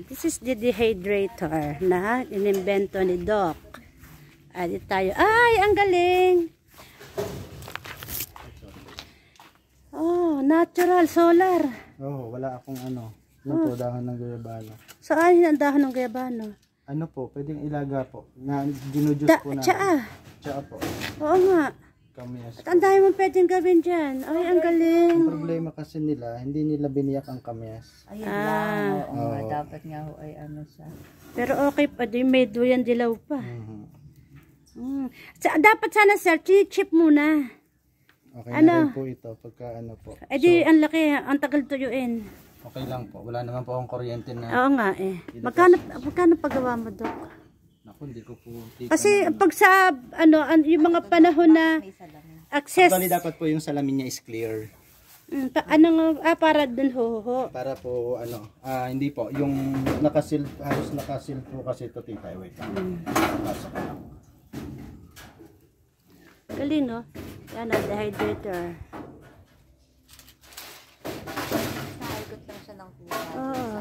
This is the dehydrator na inimbento ni Doc. Adi tayo. Ay, ang galing! Oh, natural solar. Oh, wala akong ano. Yun po, dahon ng guyabano. Saan yung dahon ng guyabano? Ano po, pwedeng ilaga po. Na ginujus po na. Tsaa. Tsaa po. Oo nga. Kamyas. At ang dami mong pwedeng gawin dyan. Ay, ang galing. Ang problema kasi nila, hindi nila biniyak ang kamyas. Ayun lang. Oo nga, dapat nga ho ay ano siya. Pero okay pa din, may duyan dilaw pa. Dapat sana sir, chip muna. Okay na rin po ito, pagka ano po. Eh di, ang laki, ang tagal tuyuin. Okay lang po, wala naman po akong kuryente na. Oo nga eh. Magkano paggawa mo, Dok? Naku, hindi ko po. Kasi pag sa, ano, yung mga panahon na access. Actually, dapat po yung salamin niya is clear. Para dun ho. Para po, ano, hindi po, yung nakasil, halos nakasil po kasi ito, tita. Wait lang. Pasok ko lang. Galing, no? Yan, dehydrator. Naikot lang siya ng kulay. Oo.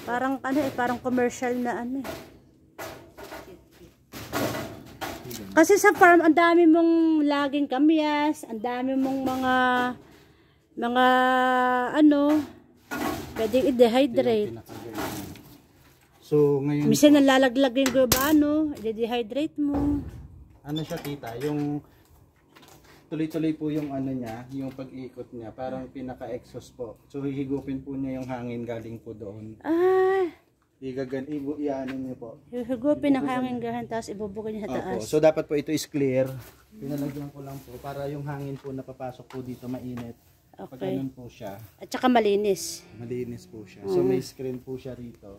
Parang, parang commercial na ano eh. Kasi sa farm, ang dami mong laging kamyas, ang dami mong mga ano, pwedeng i-dehydrate. So, ngayon Minsan nalalaglag yung guyabano, i-dehydrate mo. ano siya, tita, yung tuloy-tuloy po yung ano niya, yung pag-ikot niya, parang pinaka-exhaust po. So, hihigupin po niya yung hangin galing po doon. Iyanin niyo po. Hihigupin ng hangin gahan, tapos ibubugin niya sa taas. So, dapat po ito is clear. Pinalagyan ko lang po para yung hangin po napapasok po dito mainit. Pag ganun po siya. At saka malinis. Malinis po siya. So, may screen po siya rito.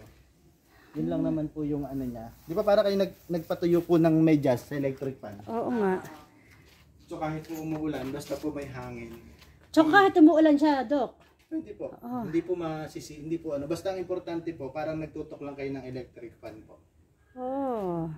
Yun lang naman po yung ano niya. Di ba para kayo nagpatuyo po ng medyas sa electric fan? Oo nga. So, kahit po umuulan, basta po may hangin. So kahit umuulan siya, Dok? Pwede po. Hindi po hindi po ano. Basta ang importante po, parang nagtutok lang kayo ng electric fan po. Oh.